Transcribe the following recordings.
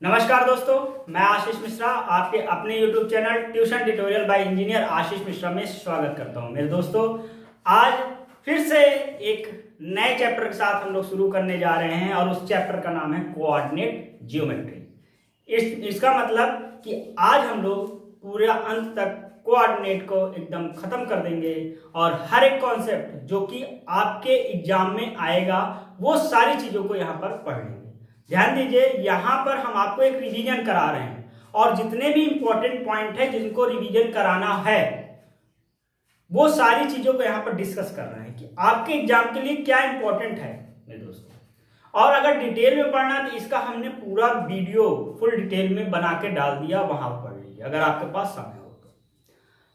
नमस्कार दोस्तों, मैं आशीष मिश्रा आपके अपने YouTube channel tuition tutorial by engineer Ashish Mishra में स्वागत करता हूं। मेरे दोस्तों, आज फिर से एक नए चैप्टर के साथ हम लोग शुरू करने जा रहे हैं और उस चैप्टर का नाम है कोऑर्डिनेट जियोमेट्री। इसका मतलब कि आज हम लोग पूरे अंत तक कोऑर्डिनेट को एकदम खत्म कर देंगे और हर एक कॉन्सेप्ट जो कि आपके एग्जाम में आएगा वो सारी चीजों को यहाँ पर पढ़ लेंगे। ध्यान दीजिए, यहाँ पर हम आपको एक रिवीजन करा रहे हैं और जितने भी इंपॉर्टेंट पॉइंट है जिनको रिवीजन कराना है वो सारी चीजों को यहाँ पर डिस्कस कर रहे हैं कि आपके एग्जाम के लिए क्या इंपॉर्टेंट है मेरे दोस्तों। और अगर डिटेल में पढ़ना तो इसका हमने पूरा वीडियो फुल डिटेल में बना के डाल दिया, वहां पढ़ लीजिए अगर आपके पास समय हो तो।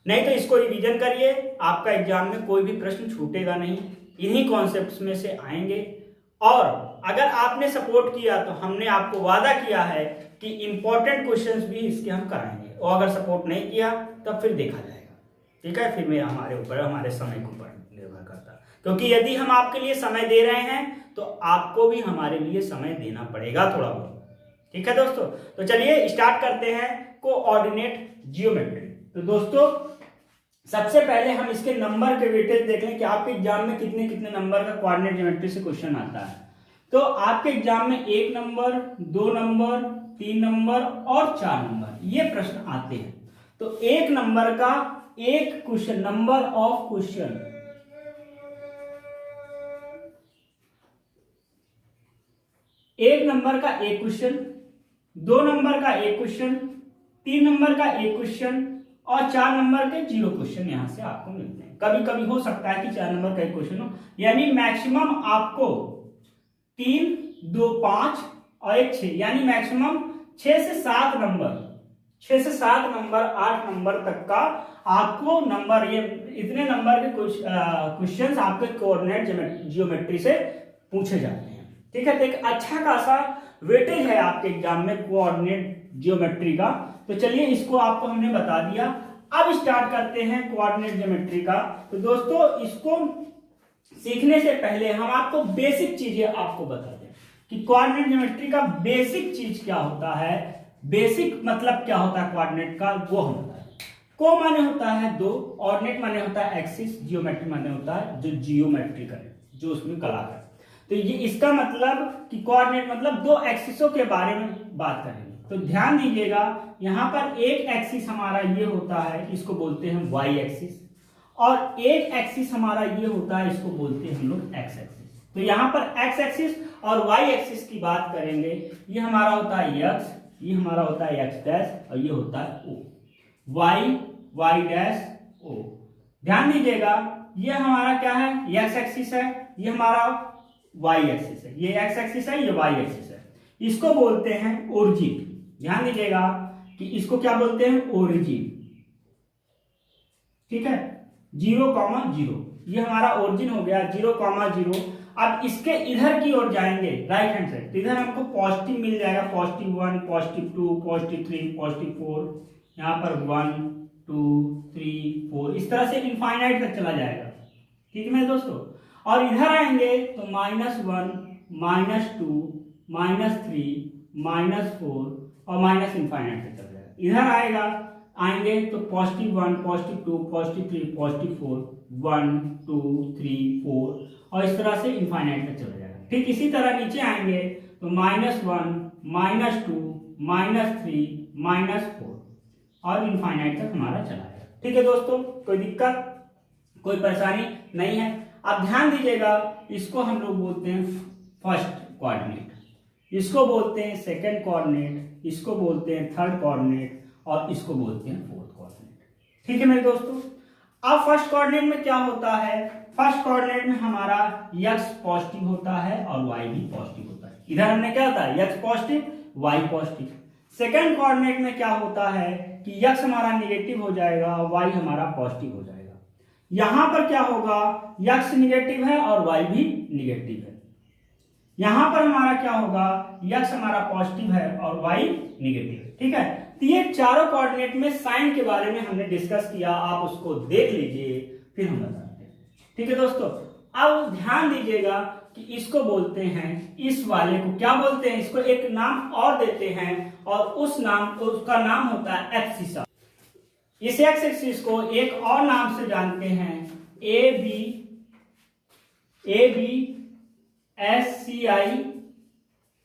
नहीं तो इसको रिवीजन करिए, आपका एग्जाम में कोई भी प्रश्न छूटेगा नहीं, इन्हीं कॉन्सेप्ट्स में से आएंगे। और अगर आपने सपोर्ट किया तो हमने आपको वादा किया है कि इंपॉर्टेंट क्वेश्चंस भी इसके हम कराएंगे, और अगर सपोर्ट नहीं किया तब फिर देखा जाएगा। ठीक है, फिर मैं हमारे ऊपर हमारे समय के ऊपर निर्भर करता, क्योंकि यदि हम आपके लिए समय दे रहे हैं तो आपको भी हमारे लिए समय देना पड़ेगा थोड़ा बहुत। ठीक है दोस्तों, तो चलिए स्टार्ट करते हैं कोऑर्डिनेट जियोमेट्री। तो दोस्तों, सबसे पहले हम इसके नंबर के वेटेज देख लें कि आपके एग्जाम में कितने कितने नंबर का कोऑर्डिनेट ज्योमेट्री से क्वेश्चन आता है। तो आपके एग्जाम में 1 नंबर, 2 नंबर, 3 नंबर और 4 नंबर ये प्रश्न आते हैं। तो 1 नंबर का एक क्वेश्चन, नंबर ऑफ क्वेश्चन, एक नंबर का एक क्वेश्चन, 2 नंबर का एक क्वेश्चन, 3 नंबर का एक क्वेश्चन और 4 नंबर के 0 क्वेश्चन यहां से आपको मिलते हैं। कभी कभी हो सकता है कि 4 नंबर का एक क्वेश्चन हो, यानी मैक्सिमम आपको 3, 2, 5 और 1, 6, यानी मैक्सिमम 6 से 7 नंबर, 6 से 7 नंबर, 8 नंबर तक का आपको नंबर, ये इतने नंबर के क्वेश्चंस आपके कोऑर्डिनेट जियोमेट्री से पूछे जाते हैं। ठीक है, तो एक अच्छा खासा वेटेज है आपके एग्जाम में कोऑर्डिनेट जियोमेट्री का। तो चलिए इसको आपको हमने बता दिया, अब स्टार्ट करते हैं कोऑर्डिनेट ज्योमेट्री का। तो दोस्तों, इसको सीखने से पहले हम आपको बेसिक चीजें आपको बता दें कि कोऑर्डिनेट ज्योमेट्री का बेसिक चीज क्या होता है, बेसिक मतलब क्या होता है कोऑर्डिनेट का, वो हम बताएं। को माने होता है 2, ऑर्डिनेट माने होता है एक्सिस, जियोमेट्री माने होता है जो जियोमेट्री करे, जो उसमें कला करे। तो ये इसका मतलब कि कोऑर्डिनेट मतलब 2 एक्सिसों के बारे में बात करेंगे। तो ध्यान दीजिएगा, यहां पर एक एक्सिस हमारा ये होता है, इसको बोलते हैं वाई एक्सिस, और एक एक्सिस हमारा ये होता है, इसको बोलते हैं हम लोग एक्स एक्सिस। तो यहां पर एक्स एक्सिस और वाई एक्सिस की बात करेंगे, ये हमारा होता है एक्स, ये हमारा होता है एक्स डैश और ये होता है ओ, वाई, वाई डैश ओ। ध्यान दीजिएगा, ये हमारा क्या है, एक्स एक्सिस है, ये हमारा वाई एक्सिस है, ये एक्स एक्सिस है, ये वाई एक्सिस है। इसको बोलते हैं ओरिजिन। ध्यान दीजिएगा कि इसको क्या बोलते हैं, ओरिजिन। ठीक है, 0,0 ये हमारा ओरिजिन हो गया, 0,0। अब इसके इधर की ओर जाएंगे राइट हैंड साइड, तो इधर हमको पॉजिटिव मिल जाएगा, +1, +2, +3, +4, यहाँ पर 1, 2, 3, 4, इस तरह से इनफाइनाइट तक चला जाएगा। ठीक है मेरे दोस्तों, और इधर आएंगे तो -1, -2, -3, -4 और माइनस इनफाइनाइट तक चल जाएगा। इधर आएंगे तो +1, +2, +3, +4, 1, 2, 3, 4 और इस तरह से इनफाइनाइट तक चला जाएगा। ठीक इसी तरह नीचे आएंगे तो -1, -2, -3, -4 और इनफाइनाइट तक हमारा चला जाएगा। ठीक है दोस्तों, कोई दिक्कत, कोई परेशानी नहीं है। अब ध्यान दीजिएगा, इसको हम लोग बोलते हैं फर्स्ट कोऑर्डिनेट, इसको बोलते हैं सेकंड कोऑर्डिनेट, इसको बोलते हैं थर्ड कोऑर्डिनेट और इसको बोलते हैं फोर्थ कोऑर्डिनेट। ठीक है मेरे दोस्तों, अब फर्स्ट कोऑर्डिनेट में क्या होता है, फर्स्ट कोऑर्डिनेट में हमारा x पॉजिटिव होता है और y भी पॉजिटिव होता है। इधर हमने क्या होता है, x positive, y positive. Second coordinate में क्या होता है कि x हमारा नेगेटिव हो जाएगा, y हमारा पॉजिटिव हो जाएगा। यहां पर क्या होगा, x नेगेटिव है और y भी नेगेटिव है। यहां पर हमारा क्या होगा, x हमारा पॉजिटिव है और y नेगेटिव है। ठीक है, तो ये चारों कोऑर्डिनेट में साइन के बारे में हमने डिस्कस किया, आप उसको देख लीजिए फिर हम बताते हैं। ठीक है दोस्तों, अब ध्यान दीजिएगा, कि इसको बोलते हैं, इस वाले को क्या बोलते हैं, इसको एक नाम और देते हैं और उसका नाम होता है एब्सिसा। इस एक्स एक्सिस को एक और नाम से जानते हैं, A B S C I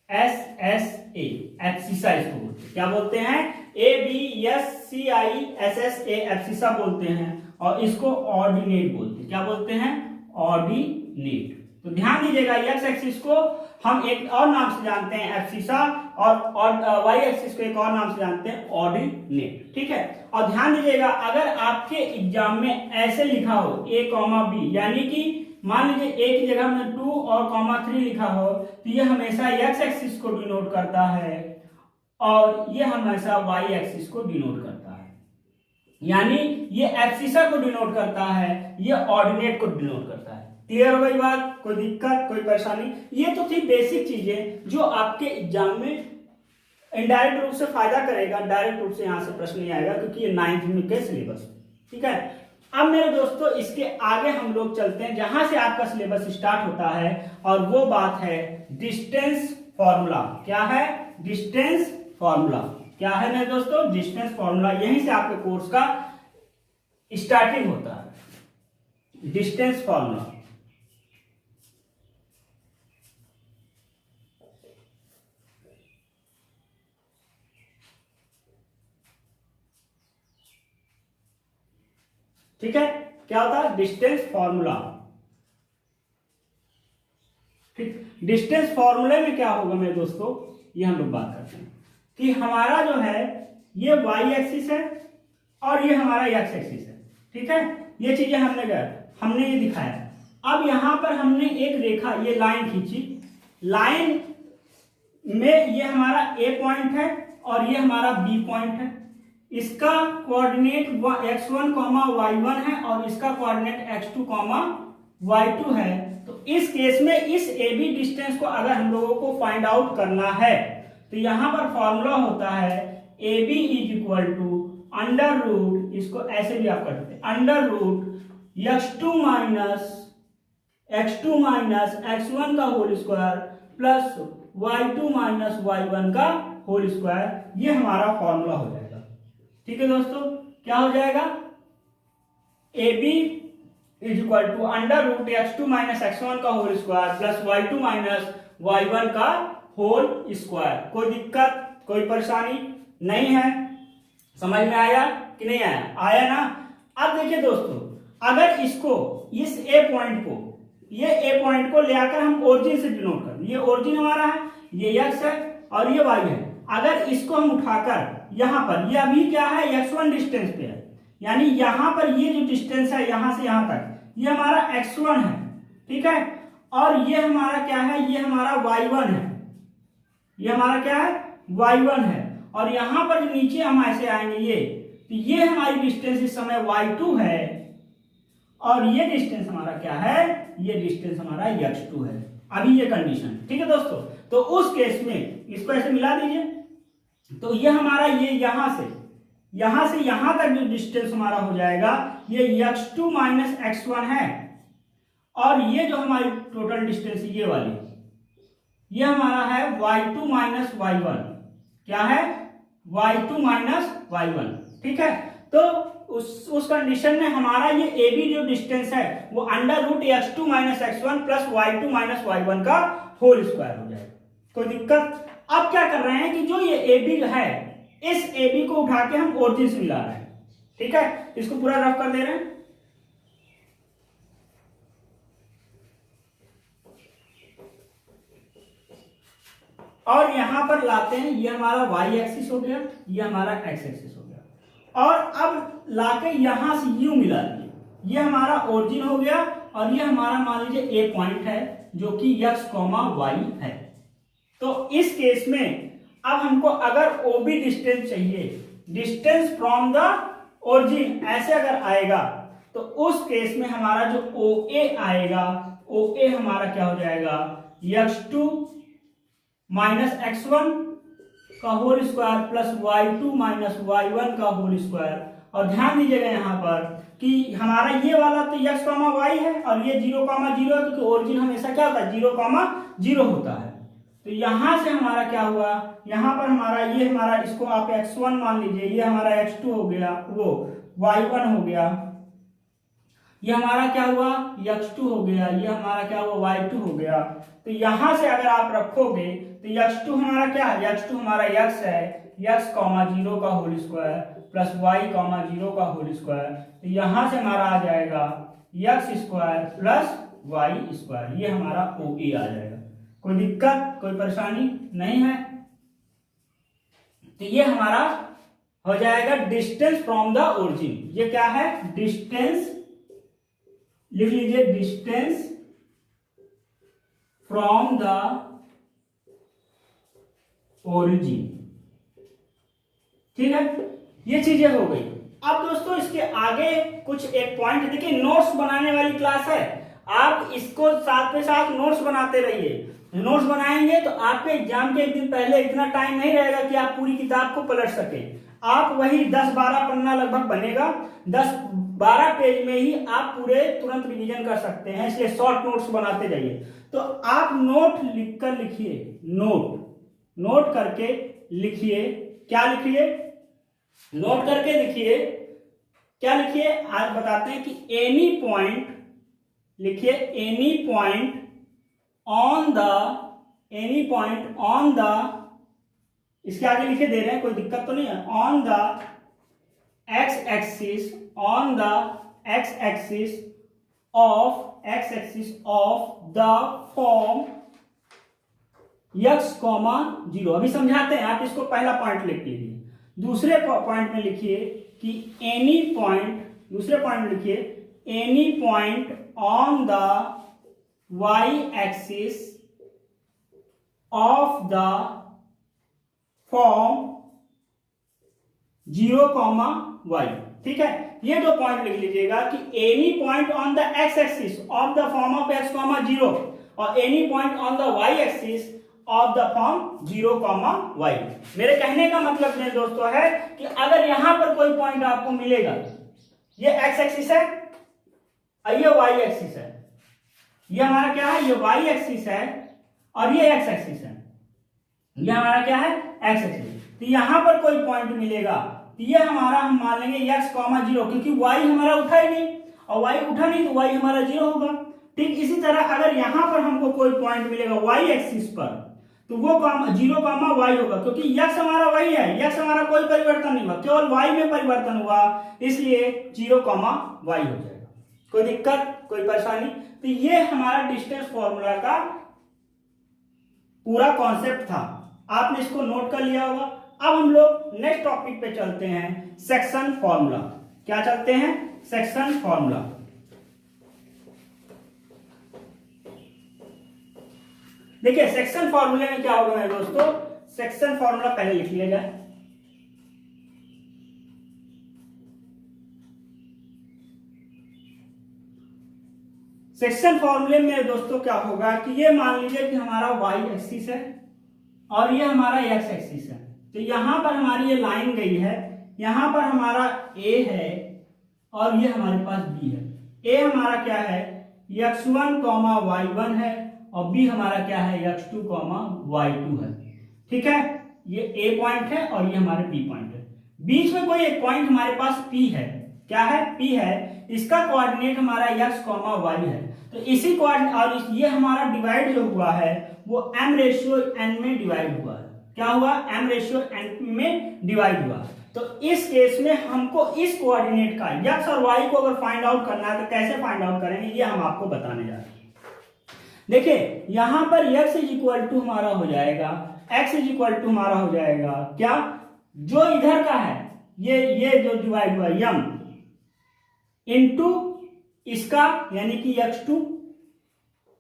S S A, abscissa इसको बोलते हैं। क्या बोलते हैं? A B S C I S S A, abscissa बोलते हैं। और इसको ऑर्डिनेट बोलते हैं। क्या बोलते हैं? ऑर्डिनेट। तो ध्यान दीजिएगा, एक्स एक्सिस को हम एक और नाम से जानते हैं एब्सिसा, और वाई एक्सिस को एक और नाम से जानते हैं ऑर्डिनेट। ठीक है, और ध्यान दीजिएगा, अगर आपके एग्जाम में ऐसे लिखा हो ए कॉमा बी, यानी कि मान लीजिए ए की जगह में 2 और कॉमा 3 लिखा हो, तो ये हमेशा एक्स एक्सिस को डिनोट करता है और ये हमेशा वाई एक्सिस को डिनोट करता है। यानी ये एब्सिसा को डिनोट करता है, ये ऑर्डिनेट को डिनोट करता है। क्लियर हो गई बात? कोई दिक्कत, कोई परेशानी? ये तो थी बेसिक चीजें जो आपके एग्जाम में इनडायरेक्ट रूप से फायदा करेगा, डायरेक्ट रूप से यहाँ से प्रश्न नहीं आएगा क्योंकि ये 9th में के सिलेबस। ठीक है, अब मेरे दोस्तों इसके आगे हम लोग चलते हैं जहां से आपका सिलेबस स्टार्ट होता है, और वो बात है डिस्टेंस फॉर्मूला। क्या है? Distance formula. क्या है मेरे दोस्तों? Distance formula. यहीं से आपके कोर्स का स्टार्टिंग होता है, डिस्टेंस फॉर्मूला। ठीक है, क्या होता है? Distance formula. ठीक, डिस्टेंस फॉर्मूले में क्या होगा मेरे दोस्तों, ये हम लोग बात करते हैं कि हमारा जो है ये वाई एक्सिस है और ये हमारा एक्स एक्सिस है। ठीक है, ये चीजें हमने ये दिखाया। अब यहां पर हमने एक रेखा, ये लाइन खींची, लाइन में ये हमारा ए पॉइंट है और ये हमारा बी पॉइंट है। इसका कोऑर्डिनेट x1, y1 है और इसका कोऑर्डिनेट x2, y2 है। तो इस केस में इस AB डिस्टेंस को अगर हम लोगों को फाइंड आउट करना है तो यहां पर फॉर्मूला होता है AB is equal to under root, इसको ऐसे भी आप कर सकते हैं, under root x2 minus x1 का whole square plus y2 minus y1 का होल स्क्वायर। ये हमारा फॉर्मूला हो जाएगा। ठीक है दोस्तों, क्या हो जाएगा? AB is equal to under root x2 minus x1 का whole square plus y2 minus y1 का होल स्क्वायर। कोई दिक्कत, कोई परेशानी नहीं है? समझ में आया कि नहीं आया? आया ना? अब देखिए दोस्तों, अगर इसको, इस ए पॉइंट को ले आकर हम ओरिजिन से डिनोट कर, ये ओरिजिन हमारा है, ये x है और ये y है। अगर इसको हम उठाकर यहां पर, ये अभी क्या है, x1 डिस्टेंस पे है, यानी यहां पर ये जो डिस्टेंस है यहां से यहां तक, ये हमारा x1 है। ठीक है, और ये हमारा क्या है, ये हमारा y1 है, ये हमारा क्या है, y1 है। और यहां पर जो नीचे हम ऐसे आएंगे ये, तो ये हमारी डिस्टेंस इस समय y2 है और ये डिस्टेंस हमारा क्या है, ये डिस्टेंस हमारा x2 है। अभी ये कंडीशन। ठीक है दोस्तों, तो उस केस में इसको ऐसे मिला दीजिए, तो ये हमारा, ये यहां से यहां तक जो डिस्टेंस हमारा हो जाएगा, ये x2 माइनस x1 है, और ये जो हमारी टोटल डिस्टेंस ये वाली, ये हमारा है y2 माइनस y1। क्या है? y2 minus y1। ठीक है, तो उस कंडीशन में हमारा ये AB जो डिस्टेंस है वो under root x2 minus x1 plus y2 minus y1 का होल स्क्वायर हो जाएगा। कोई दिक्कत? अब क्या कर रहे हैं कि जो ये AB है, इस AB को उठा के हम ओरिजिन से मिला रहे हैं। ठीक है, इसको पूरा रफ कर दे रहे हैं। और यहां पर लाते हैं, ये हमारा y एक्सिस हो गया, ये हमारा x एक्सिस हो गया, और अब लाके यहां से यूं मिला दिए, ये हमारा ओरिजिन हो गया और ये हमारा मान लीजिए ए पॉइंट है जो कि x, y है। तो इस केस में अब हमको अगर OB डिस्टेंस चाहिए, डिस्टेंस फ्रॉम द ओरिजिन ऐसे अगर आएगा, तो उस केस में हमारा जो OA आएगा, OA हमारा क्या हो जाएगा, x2 माइनस x1 का whole square plus y2 minus y1 का होल स्क्वायर, और ध्यान दीजिएगा यहाँ पर कि हमारा ये वाला तो x, y है और ये 0, 0 है, क्योंकि ओरिजिन हमेशा क्या होता है 0, 0 होता है। तो यहाँ से हमारा क्या हुआ, यहाँ पर हमारा ये हमारा इसको आप x1 मान लीजिए, ये हमारा x2 हो गया, वो y1 हो गया, ये हमारा क्या हुआ x2 हो गया, ये हमारा क्या हुआ y2 हो गया। तो यहां से अगर आप रखोगे तो x2 हमारा क्या है, x2 हमारा x है, x, 0 का होल स्क्वायर प्लस y, 0 का होल स्क्वायर। तो यहां से हमारा आ जाएगा x square plus y square, ये हमारा OA आ जाएगा। कोई दिक्कत, कोई परेशानी नहीं है। तो ये हमारा हो जाएगा डिस्टेंस फ्रॉम द ओरिजिन। ये क्या है, डिस्टेंस, लिख लीजिए डिस्टेंस फ्रॉम द ओरिजिन। ठीक है, ये चीजें हो गई। अब दोस्तों इसके आगे कुछ एक पॉइंट देखिए, नोट्स बनाने वाली क्लास है, आप इसको साथ में साथ नोट्स बनाते रहिए। नोट्स बनाएंगे तो आपके एग्जाम के एक दिन पहले इतना टाइम नहीं रहेगा कि आप पूरी किताब को पलट सके। आप वही 10-12 पन्ना लगभग बनेगा, 10-12 पेज में ही आप पूरे तुरंत रिवीजन कर सकते हैं, इसलिए शॉर्ट नोट्स बनाते जाइए। तो आप नोट लिखकर लिखिए, नोट करके लिखिए। क्या लिखिए, नोट करके लिखिए। क्या लिखिए, आज बताते हैं कि एनी पॉइंट लिखिए, एनी पॉइंट ऑन द, इसके आगे लिखे दे रहे हैं, कोई दिक्कत तो नहीं है, on the x axis of the form x, 0। अभी समझाते हैं, आप इसको पहला पॉइंट लिख लीजिए। दूसरे पॉइंट में लिखिए कि एनी पॉइंट, दूसरे पॉइंट में लिखिए any point on the y axis of the form 0, y। ठीक है, ये दो पॉइंट लिख लीजिएगा कि any point on the x axis of the form of x, 0 और any point on the y axis of the form 0, y। मेरे कहने का मतलब मेरे दोस्तों है कि अगर यहां पर कोई पॉइंट आपको मिलेगा, ये x एक्सिस है और ये y एक्सिस है, ये हमारा क्या है, ये y एक्सिस है और ये x एक्सिस है, ये हमारा क्या है x एक्सिस। तो यहां पर कोई पॉइंट मिलेगा तो ये हमारा हम मान लेंगे x, 0, क्योंकि y हमारा उठा ही नहीं और y उठा नहीं तो y हमारा 0 होगा। ठीक इसी तरह अगर यहां पर हमको कोई पॉइंट मिलेगा y एक्सिस पर तो वो 0, y होगा, क्योंकि x हमारा वही है, x हमारा कोई परिवर्तन नहीं हुआ, केवल y में परिवर्तन हुआ, इसलिए 0, y हो जाएगा। कोई दिक्कत, कोई परेशानी। तो ये हमारा डिस्टेंस फॉर्मूला का पूरा कॉन्सेप्ट था, आपने इसको नोट कर लिया होगा। अब हम लोग नेक्स्ट टॉपिक पे चलते हैं, सेक्शन फॉर्मूला। क्या चलते हैं, सेक्शन फॉर्मूला। देखिए सेक्शन फॉर्मूले में क्या होगा मेरे दोस्तों, सेक्शन फॉर्मूला पहले लिख लिया जाए। सेक्शन फॉर्मूले में दोस्तों क्या होगा कि ये मान लीजिए कि हमारा y एक्सिस है और ये हमारा x एक्सिस है। तो यहां पर हमारी ये लाइन गई है, यहां पर हमारा a है और ये हमारे पास b है। a हमारा क्या है, x1, y1 है और b हमारा क्या है, x2, y2 है। ठीक है, ये a पॉइंट है और ये हमारे b पॉइंट है। बीच में कोई एक पॉइंट हमारे पास p है। क्या है, p है, इसका कोऑर्डिनेट हमारा x, y है। तो इसी कोऑर्डिनेट और ये हमारा डिवाइड जो हुआ है वो m/n में डिवाइड हुआ है। क्या हुआ, m/n में डिवाइड हुआ। तो इस केस में हमको इस कोऑर्डिनेट का x और y को अगर फाइंड आउट करना है तो कैसे फाइंड आउट करेंगे, ये हम आपको बताने जा रहे हैं। देखिए यहां पर x = हमारा हो जाएगा, x = हमारा हो जाएगा क्या, जो इधर का है ये जो डिवाइड हुआ m इंटू इसका यानी कि x2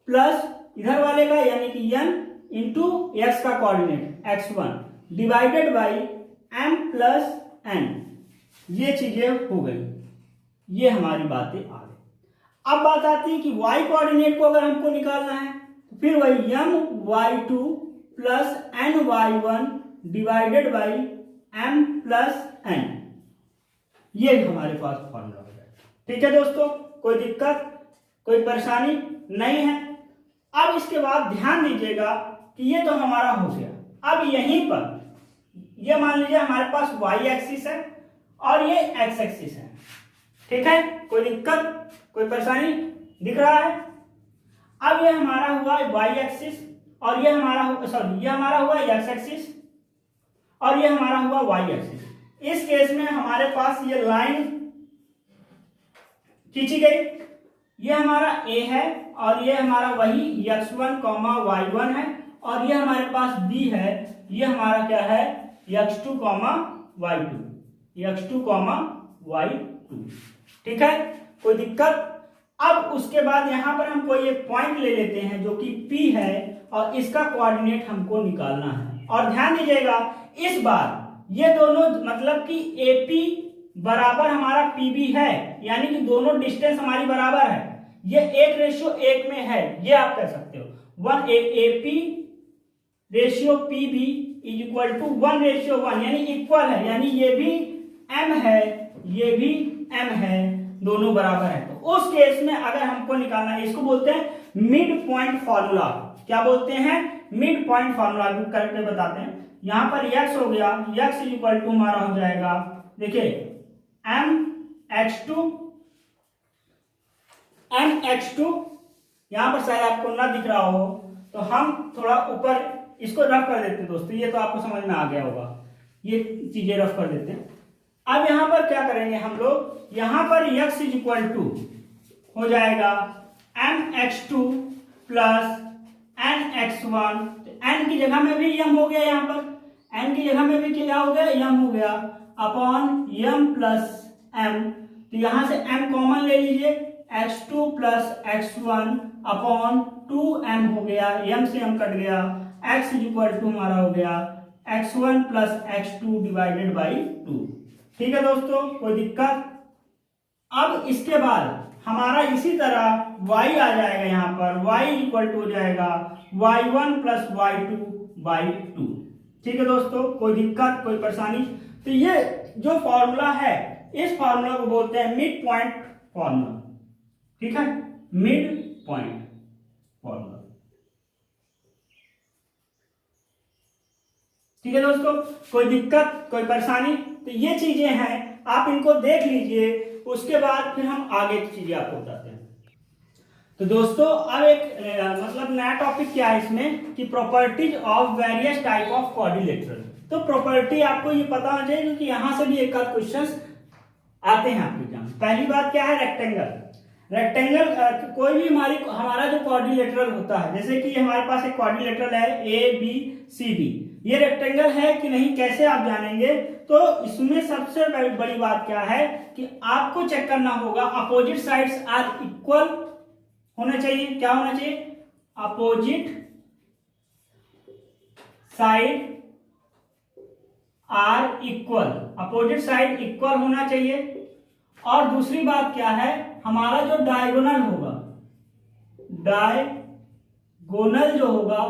प्लस इधर वाले का यानी कि n इंटू x का coordinate x1 divided by m plus n। ये चीजें हो गई, ये हमारी बातें आ गई। अब बात आती है कि y कोऑर्डिनेट को अगर हमको निकालना है तो फिर वही my2 plus ny1 divided by m plus n। ये हमारे पास फॉर्मूला हो जाएगा। ठीक है दोस्तों, कोई दिक्कत कोई परेशानी नहीं है। अब इसके बाद ध्यान दीजिएगा कि ये तो हमारा हो गया। अब यहीं पर ये मान लीजिए हमारे पास y एक्सिस है और ये x एक्सिस है। ठीक है, कोई दिक्कत कोई परेशानी दिख रहा है। अब ये हमारा हुआ y एक्सिस और ये हमारा ये हमारा हुआ x एक्सिस और ये हमारा हुआ y एक्सिस। इस केस में हमारे पास ये लाइन खींची गई, ये हमारा a है और ये हमारा वही x1, y1 है और ये हमारे पास b है, ये हमारा क्या है x2, y2, x2, y2। ठीक है, कोई दिक्कत। अब उसके बाद यहां पर हम कोई एक पॉइंट ले लेते हैं जो कि P है और इसका कोऑर्डिनेट हमको निकालना है। और ध्यान दीजिएगा इस बार ये दोनों मतलब कि AP बराबर हमारा PB है, यानी कि दोनों डिस्टेंस हमारी बराबर है। ये 1:1 में है, ये आप कह सकते हो 1 AP ratio PB is equal to 1:1, यानी इक्वल है, यानी ये भी M है ये भी M है, दोनों बराबर है। तो उस केस में अगर हमको निकालना है, इसको बोलते हैं मिड पॉइंट फॉर्मूला। क्या बोलते हैं? Mid point formula. करके बताते हैं। यहां पर x हो गया, x इज इक्वल टू हमारा हो जाएगा, देखिए mx2। यहां पर शायद आपको ना दिख रहा हो तो हम थोड़ा ऊपर इसको रफ कर देते हैं दोस्तों, ये तो आपको समझ में आ गया होगा, ये चीजें रफ कर देते हैं। अब यहां पर क्या करेंगे हम लोग, यहां पर x इज इक्वल टू हो जाएगा mx2 प्लस nx1। n की जगह में भी m हो गया, यहां पर n की जगह में भी क्या हो गया, m हो गया, अपॉन m प्लस m। तो यहां से m कॉमन ले लीजिए, x2 plus x1 upon 2m हो गया, m से m कट गया, x इज इक्वल टू हमारा हो गया x1 plus x2 divided by 2। ठीक है दोस्तों, कोई दिक्कत। अब इसके बाद हमारा इसी तरह y आ जाएगा, यहां पर y इक्वल टू हो जाएगा y1 प्लस y2 बाई 2। ठीक है दोस्तों, कोई दिक्कत कोई परेशानी। तो ये जो फॉर्मूला है, इस फॉर्मूला को बोलते हैं मिड पॉइंट फॉर्मूला। ठीक है, मिड पॉइंट फॉर्मूला। ठीक है दोस्तों, कोई दिक्कत कोई परेशानी। तो ये चीजें हैं, आप इनको देख लीजिए, उसके बाद फिर हम आगे की चीजें आपको बताते हैं। तो दोस्तों अब एक मतलब नया टॉपिक क्या है इसमें कि properties of various type of quadrilateral. तो प्रॉपर्टी आपको ये पता होना चाहिए क्योंकि यहां से भी एक आध क्वेश्चंस आते हैं आपके एग्जाम। पहली बात क्या है, रेक्टेंगल। रेक्टेंगल कोई भी हमारा जो क्वाड्रिलेटरल होता है, जैसे कि हमारे पास एक क्वाड्रिलेटरल है ABCD, ये रेक्टेंगल है कि नहीं कैसे आप जानेंगे? तो इसमें सबसे बड़ी बात क्या है कि आपको चेक करना होगा अपोजिट साइड्स आर इक्वल होना चाहिए। क्या होना चाहिए? Opposite side are equal, opposite side equal होना चाहिए। और दूसरी बात क्या है, हमारा जो डायगोनल होगा, डायगोनल जो होगा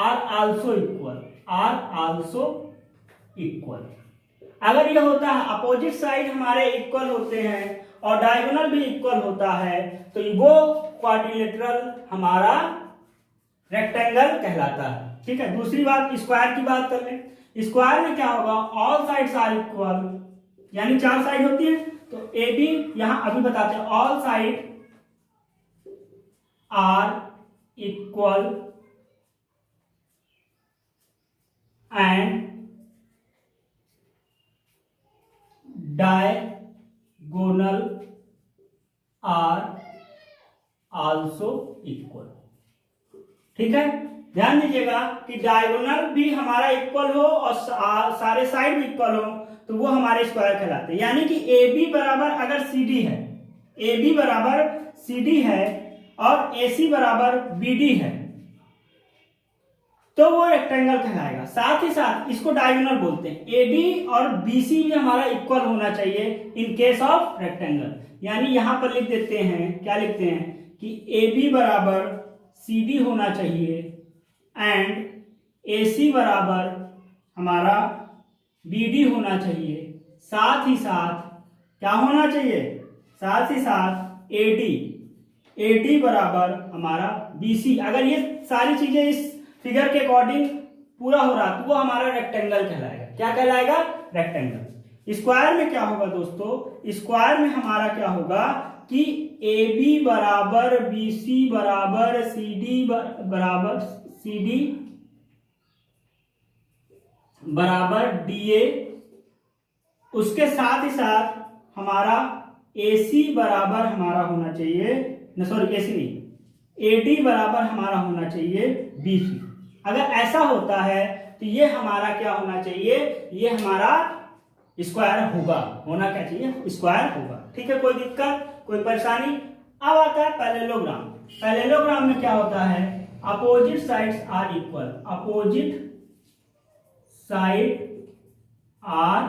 are also equal, are also equal. अगर ये होता है अपोजिट साइड हमारे इक्वल होते हैं और डायगोनल भी इक्वल होता है, तो वो क्वाड्रिलेटरल हमारा रेक्टेंगल कहलाता है। ठीक है, दूसरी बात स्क्वायर की बात कर लें। स्क्वायर में क्या होगा, ऑल साइड्स आर इक्वल, यानी 4 साइड होती है। तो ए बी यहां अभी बताते हैं, all side are equal and diagonal are also equal. ठीक है, ध्यान दीजिएगा कि डायगोनल भी हमारा इक्वल हो और सारे साइड भी इक्वल हो तो वो हमारे स्क्वायर कहलाते हैं। यानी कि ए बी बराबर अगर सी डी है, ए बी बराबर सी डी है और ए सी बराबर बी डी है तो वो रेक्टेंगल कहलाएगा। साथ ही साथ इसको डायगोनल बोलते हैं। ए डी और बी सी भी हमारा इक्वल होना चाहिए इन केस ऑफ रेक्टेंगल। यानी यहां पर लिख देते हैं, क्या लिखते हैं कि ए बी बराबर सी डी होना चाहिए एंड ए सी बराबर हमारा बी डी होना चाहिए। साथ ही साथ क्या होना चाहिए, साथ ही साथ एडी, एडी बराबर हमारा बीसी। अगर ये सारी चीजें इस फिगर के अकॉर्डिंग पूरा हो रहा तो वो हमारा रेक्टेंगल कहलाएगा। क्या कहलाएगा, रेक्टेंगल। स्क्वायर में क्या होगा दोस्तों, स्क्वायर में हमारा क्या होगा कि ए बी बराबर बी सी बराबर सी डी बराबर सी डी बराबर डी ए, उसके साथ ही साथ हमारा ए सी बराबर हमारा होना चाहिए, सॉरी ए सी नहीं, ए डी बराबर हमारा होना चाहिए बी सी। अगर ऐसा होता है तो ये हमारा क्या होना चाहिए, ये हमारा स्क्वायर होगा, होना क्या चाहिए, स्क्वायर होगा। ठीक है, कोई दिक्कत, कोई परेशानी। अब आता है पैरेललोग्राम। पैरेललोग्राम में क्या होता है, opposite sides are equal, opposite side are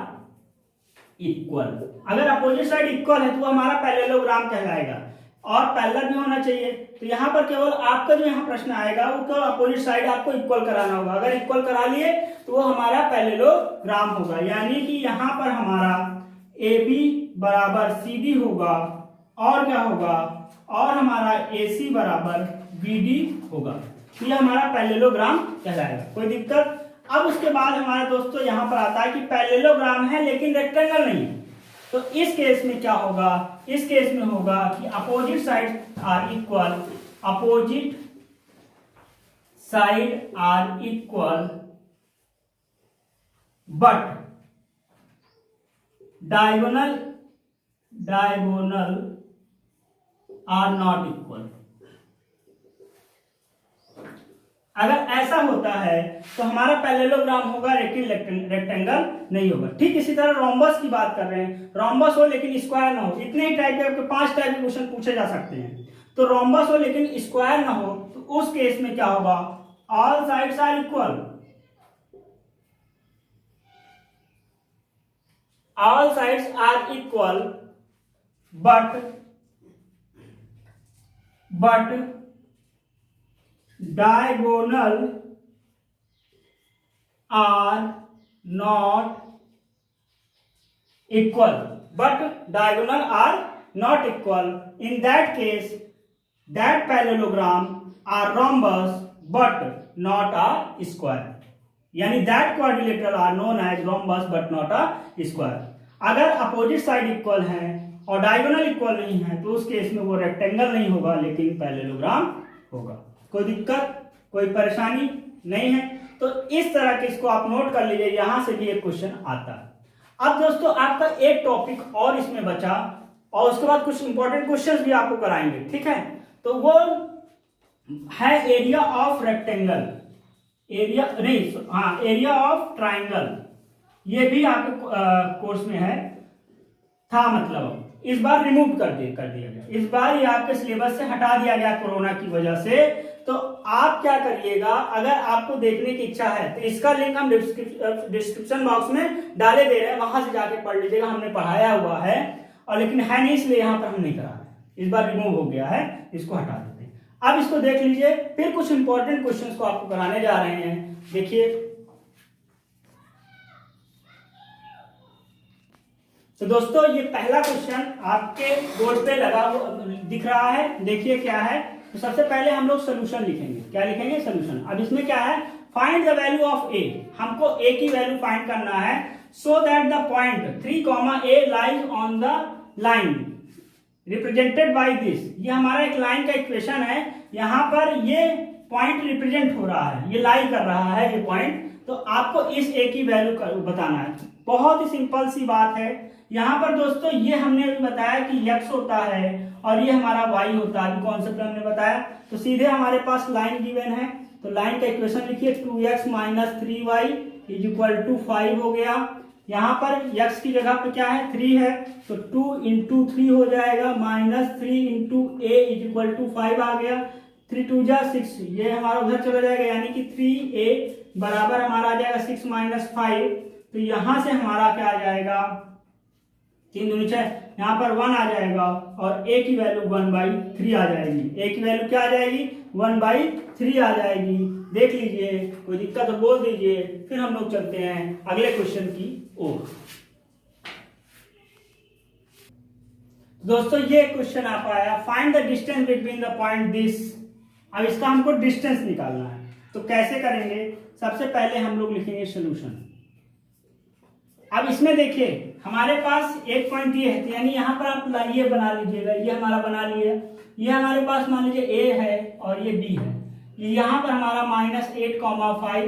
equal. अगर अपोजिट साइड इक्वल है तो हमारा पैरेललोग्राम कहलाएगा, और पैरेलल भी होना चाहिए। तो यहाँ पर केवल आपका जो यहाँ प्रश्न आएगा वो केवल अपोजिट साइड आपको इक्वल कराना होगा। अगर इक्वल करा लिए तो वो हमारा पैरेललोग्राम होगा, यानी कि यहाँ पर हमारा ए बी बराबर सी डी होगा, और क्या होगा, और हमारा ए सी बराबर बी डी होगा। तो ये हमारा पैरेललोग्राम कहलाएगा। कोई दिक्कत। अब उसके बाद हमारे दोस्तों यहाँ पर आता है कि पैरेललोग्राम है लेकिन रेक्टेंगल नहीं है। तो इस केस में क्या होगा, इस केस में होगा कि opposite side are equal, opposite side are equal but diagonal are not equal. अगर ऐसा होता है तो हमारा पैरेललोग्राम होगा लेकिन रेक्टेंगल नहीं होगा। ठीक इसी तरह रोम्बस की बात कर रहे हैं, रोम्बस हो लेकिन स्क्वायर ना हो। इतने ही टाइप के आपके 5 टाइप के क्वेश्चन पूछे जा सकते हैं। तो रोम्बस हो लेकिन स्क्वायर ना हो तो उस केस में क्या होगा, all sides are equal, all sides are equal but diagonal are not equal, but diagonal are not equal. In that case, that parallelogram are rhombus but not a square. यानी that quadrilateral are known as rhombus but not a square. अगर opposite side equal है और diagonal equal नहीं है तो उस case में वो रेक्टेंगल नहीं होगा लेकिन पैरेललोग्राम होगा। कोई दिक्कत, कोई परेशानी नहीं है। तो इस तरह के इसको आप नोट कर लीजिए, यहां से भी एक क्वेश्चन आता है। अब दोस्तों आपका एक टॉपिक और इसमें बचा और उसके बाद कुछ इंपॉर्टेंट क्वेश्चंस भी आपको कराएंगे। ठीक है, तो वो है एरिया ऑफ रेक्टेंगल, एरिया नहीं, हाँ एरिया ऑफ ट्राइंगल। ये भी आपके कोर्स में है था, मतलब इस बार रिमूव कर दिया गया, इस बार ये आपके सिलेबस से हटा दिया गया कोरोना की वजह से। तो आप क्या करिएगा, अगर आपको देखने की इच्छा है तो इसका लिंक हम डिस्क्रिप्शन बॉक्स में डाले दे रहे हैं, वहां से जाके पढ़ लीजिएगा। हमने पढ़ाया हुआ है और लेकिन है नहीं, इसलिए यहाँ पर हम नहीं करा रहे, इस बार रिमूव हो गया है, इसको हटा देते हैं। अब इसको देख लीजिए, फिर कुछ इंपॉर्टेंट क्वेश्चंस को आपको कराने जा रहे हैं। देखिए, तो दोस्तों ये पहला क्वेश्चन आपके बोर्ड पे लगा दिख रहा है, देखिए क्या है। तो सबसे पहले हम लोग सोल्यूशन लिखेंगे। क्या लिखेंगे, सोल्यूशन। अब इसमें क्या है, फाइंड द वैल्यू ऑफ ए, हमको ए की वैल्यू फाइंड करना है। So that the point 3, A lies on the line represented by this. ये हमारा एक लाइन का इक्वेशन है, यहाँ पर ये पॉइंट रिप्रेजेंट हो रहा है, ये लाई कर रहा है ये पॉइंट। तो आपको इस ए की वैल्यू बताना है। बहुत ही सिंपल सी बात है। यहाँ पर दोस्तों ये हमने अभी बताया कि x होता है और ये हमारा y होता है, कॉन्सेप्ट हमने बताया। तो सीधे हमारे पास लाइन गिवन है, तो लाइन का इक्वेशन लिखिए, 2x minus 3y is equal to 5 हो गया। यहाँ पर x की जगह पे क्या है, 3 है, तो 2 इंटू 3 हो जाएगा, minus 3 into a is equal to 5 आ गया। 3 2 जा 6, ये हमारा उधर चला जाएगा, यानी कि 3a बराबर हमारा आ जाएगा 6 माइनस 5। तो यहाँ से हमारा क्या आ जाएगा, 3 दूनी 6, यहाँ पर 1 आ जाएगा और a की वैल्यू 1/3 आ जाएगी। a की वैल्यू क्या आ जाएगी, 1/3 आ जाएगी। देख लीजिए, कोई दिक्कत तो बोल दीजिए, फिर हम लोग चलते हैं अगले क्वेश्चन की ओर। दोस्तों ये क्वेश्चन आप आया, find the distance between the point this. अब इसका हमको डिस्टेंस निकालना है, तो कैसे करेंगे? सबसे पहले हम लोग लिखेंगे सोल्यूशन। अब इसमें देखिए हमारे पास एक पॉइंट ये है, यानी यहाँ पर आप ये बना लीजिएगा, ये हमारा बना लिया, ये हमारे पास मान लीजिए ए है और ये बी है। यहाँ पर हमारा -8,5,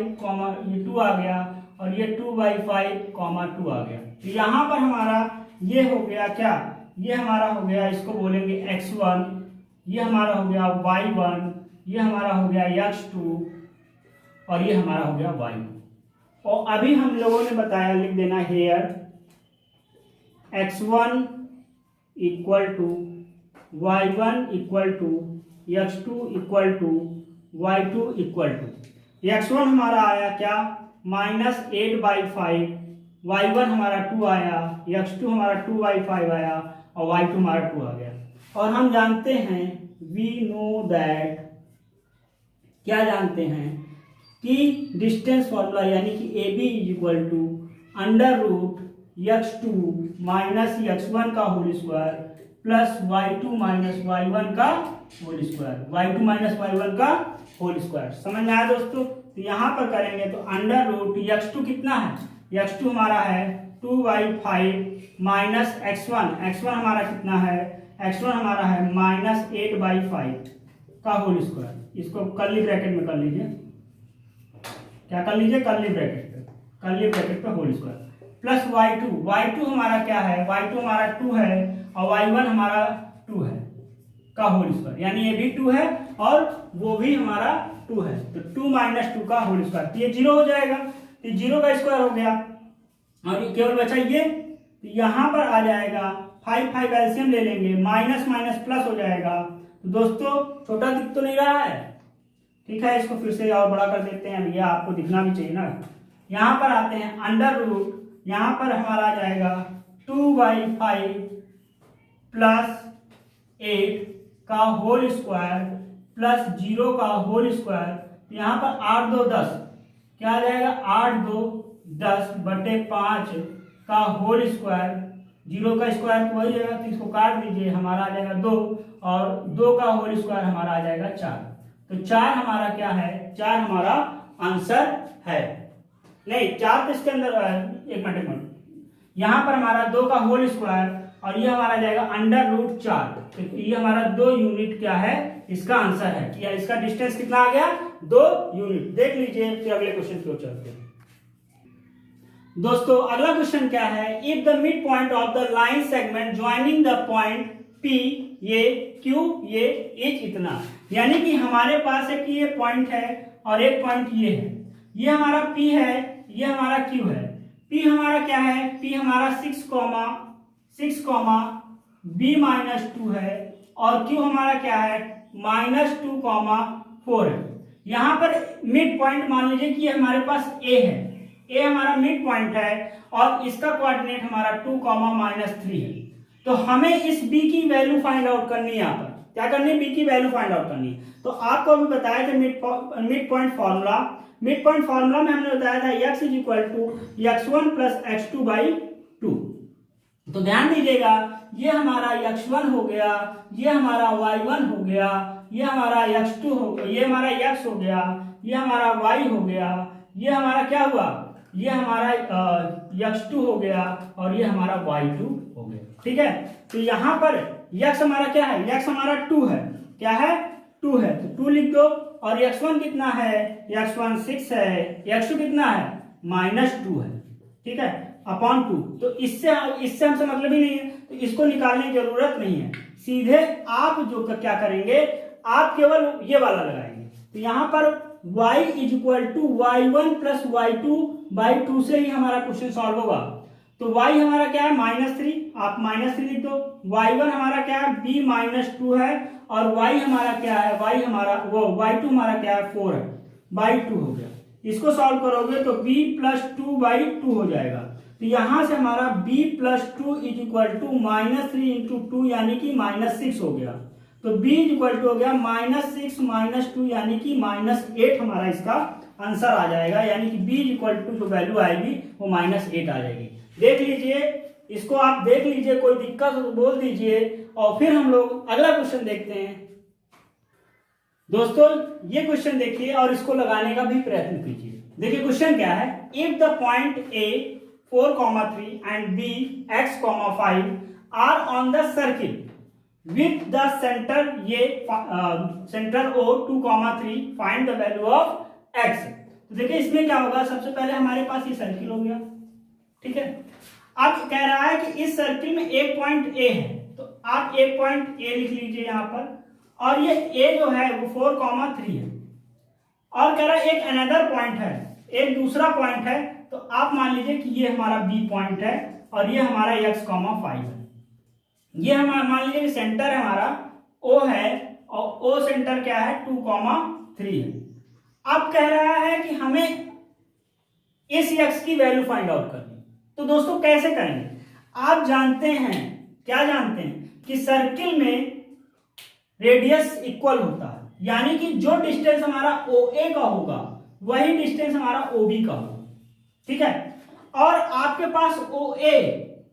ये 2 आ गया और ये 2/5, 2 आ गया। तो यहाँ पर हमारा ये हो गया क्या, ये हमारा हो गया, इसको बोलेंगे x1, ये हमारा हो गया y1, ये हमारा हो गया x2 और ये हमारा हो गया y2। और अभी हम लोगों ने बताया, लिख देना here x1 equal to y1 equal to x2 equal to y2 equal to. x1 हमारा आया क्या, -8/5, y1 हमारा 2 आया, x2 हमारा 2/5 आया और y2 हमारा 2 आ गया। और हम जानते हैं, वी नो दैट, क्या जानते हैं कि डिस्टेंस फॉर्मूला यानी कि AB equal to √x2 minus x1 का whole square plus y2 minus y1 का whole square, y2 minus y1 का होल स्क्वायर। समझ में आया दोस्तों? तो यहाँ पर करेंगे तो √x2 कितना है, x2 हमारा है 2/5 माइनस x1 हमारा कितना है, x1 हमारा है -8/5 का होल स्क्वायर। इसको कर्ली ब्रैकेट में कर लीजिए, क्या कर लीजिए, कर्ली ब्रैकेट पे होल स्क्वायर प्लस y2 हमारा क्या है, y2 हमारा 2 है और y1 हमारा 2 है का होल स्क्वायर, यानी ये भी 2 है और वो भी हमारा 2 है, तो 2 - 2 का होल स्क्वायर। तो ये 0 हो जाएगा, तो 0 का स्क्वायर हो गया और ये केवल बचा ये, तो यहाँ पर आ जाएगा 5 एलसीएम ले लेंगे, माइनस माइनस प्लस हो जाएगा। तो दोस्तों छोटा दिख तो नहीं रहा है, ठीक है, इसको फिर से और बड़ा कर देते हैं, भैया आपको दिखना भी चाहिए ना। यहाँ पर आते हैं √, यहाँ पर हमारा आ जाएगा 2/5 प्लस 8 का होल स्क्वायर प्लस 0 का होल स्क्वायर। यहाँ पर 8 2 10, क्या आ जाएगा, 8 2 10/5 का होल स्क्वायर, 0 का स्क्वायर तो वही जाएगा, तो इसको काट दीजिए, हमारा आ जाएगा 2 और 2 का होल स्क्वायर हमारा आ जाएगा 4। तो 4 हमारा क्या है, 4 हमारा आंसर है। नहीं 4 तो इसके अंदर, एक मिनट, यहाँ पर हमारा 2 का होल स्क्वायर और ये हमारा जाएगा √4, तो ये हमारा 2 यूनिट क्या है, इसका आंसर है कि इसका डिस्टेंस कितना आ गया, 2 यूनिट। देख लीजिए, फिर अगले क्वेश्चन की ओर चलते हैं। दोस्तों अगला क्वेश्चन क्या है, if the mid point of the line segment joining the point P, ये Q, ये H इतना, यानी कि हमारे पास एक ये पॉइंट है और एक पॉइंट ये है, ये हमारा P है, ये हमारा Q है। P हमारा क्या है, P हमारा 6, B-2 है और Q हमारा क्या है, -2, 4 है। यहाँ पर मिड पॉइंट मान लीजिए कि हमारे पास A है, A हमारा मिड पॉइंट है और इसका कोऑर्डिनेट हमारा 2, -3 है। तो हमें इस B की वैल्यू फाइंड आउट करनी है। यहाँ पर क्या करनी है, B की वैल्यू फाइंड आउट करनी है। तो आपको अभी बताया था मिड पॉइंट फार्मूला में हमने बताया था x = x1 + x2/2। तो ध्यान दीजिएगा, ये हमारा x1 हो गया, ये हमारा y1 हो गया, ये हमारा x2 हो गया, ये हमारा x हो गया, ये हमारा y हो गया, ये हमारा क्या हुआ, ये हमारा x2 हो गया और ये हमारा y2 हो गया। ठीक है, तो यहाँ पर x हमारा क्या है, x हमारा 2 है, क्या है, 2 है, तो 2 लिख दो। और x1 कितना है, x1 6 है, x2 कितना है, -2 है, ठीक है, अपॉन 2। तो इससे हमसे मतलब ही नहीं है, तो इसको निकालने की जरूरत नहीं है। सीधे आप जो क्या करेंगे, आप केवल ये वाला लगाएंगे। तो यहाँ पर y = y1 + y2/2 से ही हमारा क्वेश्चन सॉल्व होगा। तो y हमारा क्या है, -3, आप -3 लिख दो। y1 हमारा क्या है, b-2 है और y हमारा क्या है, y2 हमारा क्या है, 4 है, /2 हो गया। इसको सॉल्व करोगे तो b + 2/2 हो जाएगा। तो यहां से हमारा b + 2 = -3 × 2 यानी कि -6 हो गया। तो b = हो गया -6 - 2 यानी कि -8 हमारा इसका आंसर आ जाएगा, यानी कि b = जो वैल्यू आएगी वो -8 आ जाएगी। देख लीजिए, इसको आप देख लीजिए, कोई दिक्कत हो तो बोल दीजिए। और फिर हम लोग अगला क्वेश्चन देखते हैं। दोस्तों ये क्वेश्चन देखिए और इसको लगाने का भी प्रयत्न कीजिए। देखिए क्वेश्चन क्या है, if the point A 4,3 and B x, 5 are on the circle with the centre centre O 2,3 find the value of x। तो देखिए इसमें क्या होगा, सबसे पहले हमारे पास ये सर्किल हो गया, ठीक है। अब कह रहा है कि इस सर्किल में एक पॉइंट A है, तो आप एक पॉइंट A लिख लीजिए यहाँ पर, और ये A जो है वो 4,3 है, और कह रहा है एक अनदर पॉइंट है, एक दूसरा पॉइंट है, तो आप मान लीजिए कि ये हमारा B पॉइंट है और ये हमारा x, 5 है। ये हमारा मान लीजिए कि सेंटर हमारा O है और O सेंटर क्या है 2,3 है। अब कह रहा है कि हमें इस x की वैल्यू फाइंड आउट करनी। तो दोस्तों कैसे करेंगे, आप जानते हैं, क्या जानते हैं कि सर्किल में रेडियस इक्वल होता है, यानी कि जो डिस्टेंस हमारा OA का होगा वही डिस्टेंस हमारा OB का होगा, ठीक है। और आपके पास OA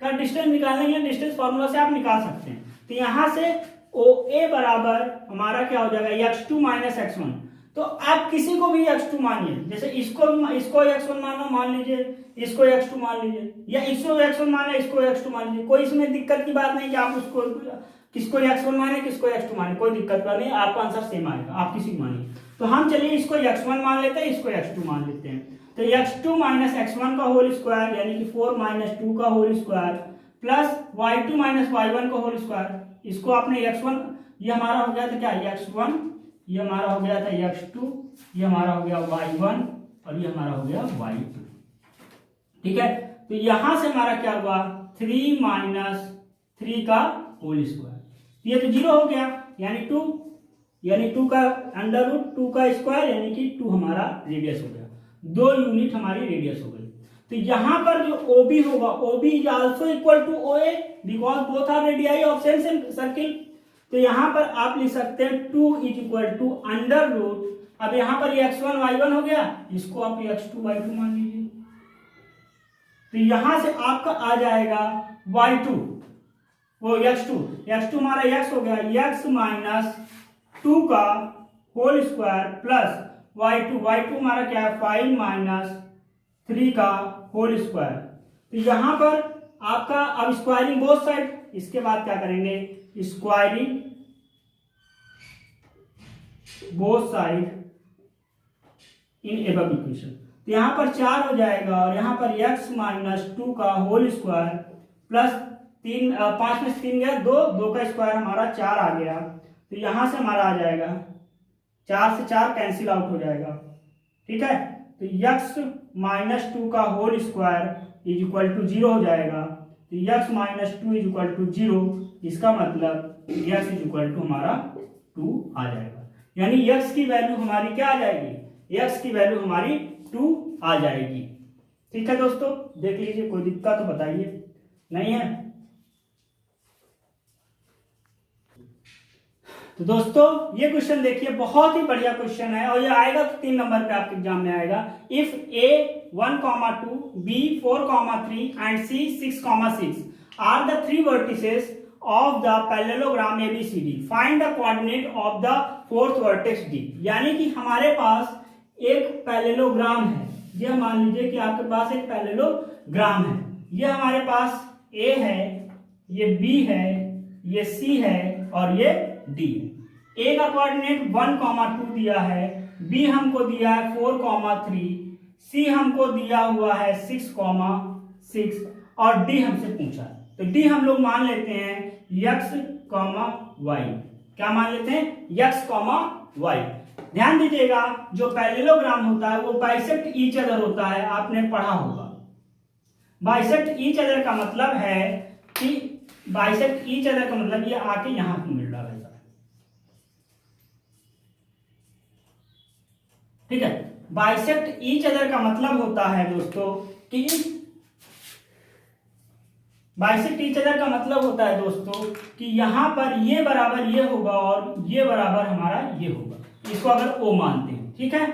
का डिस्टेंस निकालने के लिए डिस्टेंस फॉर्मूला से आप निकाल सकते हैं। तो यहां से OA बराबर हमारा क्या हो जाएगा, x2 माइनस x1। तो आप किसी को भी x2 मानिए, जैसे इसको x1 मानो, मान लीजिए इसको x2 मान लीजिए, या इसको x1 माने, इसको x2 मान लीजिए। कोई इसमें दिक्कत की बात नहीं कि आप उसको किसको x1 माने, किसको x2 माने, कोई दिक्कत नहीं, आपका आंसर सेम आएगा, आप किसी को मानिए। तो हम चलिए इसको x1 मान लेते हैं, इसको x2 मान लेते हैं। तो x2 माइनस x1 का होल स्क्वायर यानी कि 4 माइनस 2 का whole square plus y2 minus y1 का होल स्क्वायर, इसको आपने x1, ये हमारा हो गया था क्या x1, ये हमारा हो गया था x2, ये हमारा हो गया y1 और ये हमारा हो गया y2, ठीक है। तो यहां से हमारा क्या हुआ 3 माइनस 3 का होल स्क्वायर, ये तो 0 हो गया, यानी 2, यानी 2 का अंडर रूट 2 का स्क्वायर यानी कि 2 हमारा रेडियस हो गया, 2 यूनिट हमारी रेडियस हो गई। तो यहां पर जो OB होगा, OB is also equal to OA because both are radii of same circle. तो यहां पर आप लिख सकते हैं 2 is equal to under root, अब यहां पर x1 y1 हो गया, इसको आप x2 y2 मान लीजिए। तो यहां से आपका आ जाएगा y2 वो x2 हमारा x हो गया x माइनस 2 का होल स्क्वायर प्लस y2 हमारा क्या है 5 माइनस 3 का होल स्क्वायर। तो यहां पर आपका अब स्क्वायरिंग बोथ साइड, इसके बाद क्या करेंगे स्क्वायरिंग बोथ साइड इन एबव इक्वेशन। तो यहां पर 4 हो जाएगा और यहां पर x माइनस 2 का होल स्क्वायर प्लस 3, 5 में से 3 गया 2 का स्क्वायर हमारा 4 आ गया। तो यहां से हमारा आ जाएगा 4 से 4 कैंसिल आउट हो जाएगा, ठीक है। तो x माइनस 2 का whole square is equal to 0 हो जाएगा। तो x minus 2 is equal to 0, इसका मतलब x इज इक्वल टू हमारा 2 आ जाएगा, यानी x की वैल्यू हमारी क्या आ जाएगी, x की वैल्यू हमारी 2 आ जाएगी, ठीक है। दोस्तों देख लीजिए, कोई दिक्कत तो बताइए, नहीं है। तो दोस्तों ये क्वेश्चन देखिए, बहुत ही बढ़िया क्वेश्चन है और ये आएगा 3 नंबर पे आपके एग्जाम में आएगा। If A 1,2 B 4,3 and C 6,6 are the 3 vertices of the parallelogram ABCD, find the coordinate of the 4th vertex D। यानी कि हमारे पास एक पैरेललोग्राम है, ये मान लीजिए कि आपके पास एक पैरेललोग्राम है, ये हमारे पास A है, ये B है, ये C है और ये D है। A का कोऑर्डिनेट 1,2 दिया है, B हमको दिया है 4,3, C हमको दिया हुआ है 6,6 और D हमसे पूछा है। तो D हम लोग मान लेते हैं x, y, क्या मान लेते हैं x, y। ध्यान दीजिएगा, जो पैरेललोग्राम होता है वो बाइसेक्ट ईच अदर होता है, आपने पढ़ा होगा। बाइसेक्ट ईच अदर का मतलब है कि बाइसेक्ट ईच अदर का मतलब ये आके यहां पे मिल रहा रहता है, ठीक है। बाइसेक्ट ईच अदर का मतलब होता है दोस्तों कि बाइसेक्ट ईच अदर का मतलब होता है दोस्तों कि यहां पर ये बराबर ये होगा और ये बराबर हमारा ये होगा, इसको अगर O मानते हैं, ठीक है।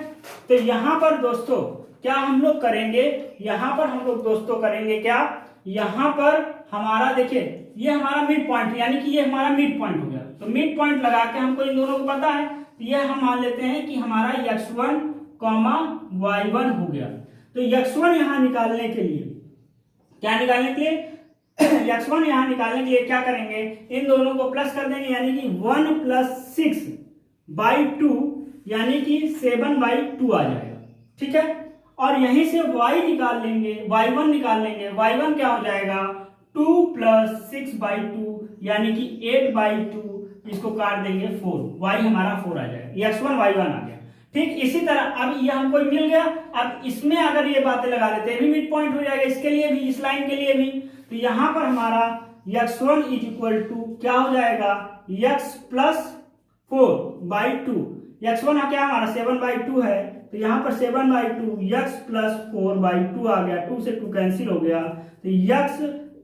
तो यहां पर दोस्तों क्या हम लोग करेंगे, यहां पर हम लोग दोस्तों करेंगे क्या, यहाँ पर हमारा देखिए ये हमारा मिड पॉइंट, यानी कि ये हमारा मिड पॉइंट हो गया। तो मिड पॉइंट लगा के हमको इन दोनों को पता है, तो ये हम मान लेते हैं कि हमारा x1, y1 हो गया। तो x1 यहाँ निकालने के लिए, क्या निकालने के लिए x1 यहाँ निकालने के लिए क्या करेंगे, इन दोनों को प्लस कर देंगे, यानी कि 1 + 6/2 यानी कि 7/2 आ जाएगा। ठीक है, और यहीं से y निकाल लेंगे, y1 निकाल लेंगे, y1 क्या हो जाएगा 2 + 6/2 यानी कि 8/2, इसको काट देंगे 4, y हमारा 4 आ जाएगा, x1 y1 आ गया। ठीक इसी तरह अब ये हमको मिल गया। अब इसमें अगर ये बातें लगा देते हैं, भी मिड पॉइंट हो जाएगा, इसके लिए भी, इस लाइन के लिए भी। तो यहां पर हमारा x1 = क्या हो जाएगा, x + 4/2। x1 क्या हमारा 7/2 है, तो यहाँ पर 7/2 x + 4/2 आ गया, 2 से 2 कैंसिल हो गया, तो x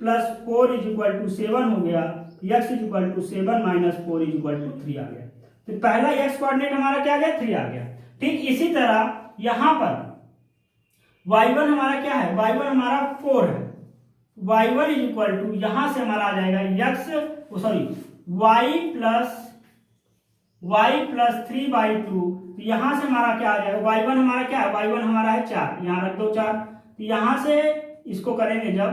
+ 4 = 7 हो गया, x = 7 - 4 = 3 आ गया। तो पहला x कोऑर्डिनेट हमारा क्या आ गया, 3 आ गया। ठीक इसी तरह यहां पर y1 हमारा क्या है, y1 हमारा 4 है, y1 = यहां से हमारा आ जाएगा y + 3/2। तो यहां से हमारा क्या आ जाएगा, y1 हमारा क्या है, y1 हमारा है 4, यहां रख दो 4। तो यहां से इसको करेंगे जब,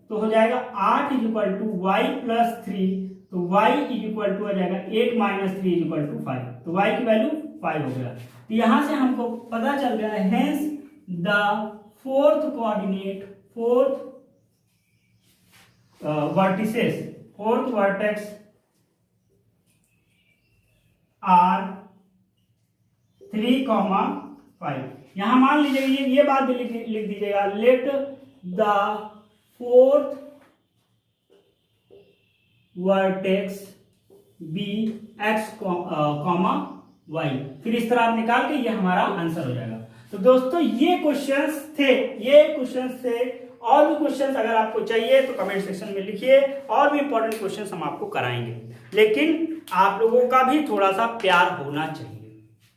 तो हो जाएगा 8 = y + 3, तो y = हो जाएगा 8 - 3 = 5, तो y की वैल्यू 5 हो गया। तो यहां से हमको पता चल गया है, hence the fourth coordinate, fourth vertex are 3, 5। यहां मान लीजिए ये बात भी लिख दीजिएगा, let the fourth vertex be x, y। फिर इस तरह आप निकाल के ये हमारा आंसर हो जाएगा। तो दोस्तों ये क्वेश्चंस थे, और भी क्वेश्चंस अगर आपको चाहिए तो कमेंट सेक्शन में लिखिए, और भी इंपॉर्टेंट क्वेश्चंस हम आपको कराएंगे, लेकिन आप लोगों का भी थोड़ा सा प्यार होना चाहिए।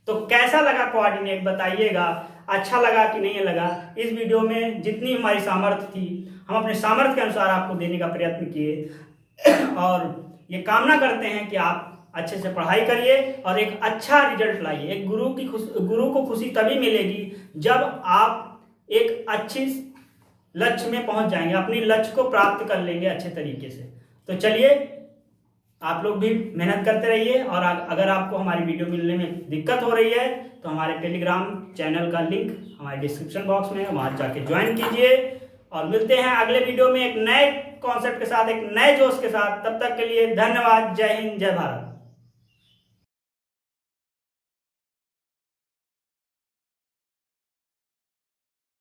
तो कैसा लगा कोऑर्डिनेट बताइएगा, अच्छा लगा कि नहीं लगा। इस वीडियो में जितनी हमारी सामर्थ्य थी, हम अपने सामर्थ्य के अनुसार आपको देने का प्रयत्न किए, और ये कामना करते हैं कि आप अच्छे से पढ़ाई करिए और एक अच्छा रिजल्ट लाइए। एक गुरु को खुशी तभी मिलेगी जब आप एक अच्छी लक्ष्य में पहुंच जाएंगे, अपनी लक्ष्य को प्राप्त कर लेंगे अच्छे तरीके से। तो चलिए, आप लोग भी मेहनत करते रहिए, और अगर आपको हमारी वीडियो मिलने में दिक्कत हो रही है तो हमारे टेलीग्राम चैनल का लिंक हमारे डिस्क्रिप्शन बॉक्स में है, वहां जाके ज्वाइन कीजिए। और मिलते हैं अगले वीडियो में एक नए कॉन्सेप्ट के साथ, एक नए जोश के साथ। तब तक के लिए धन्यवाद। जय हिंद, जय भारत।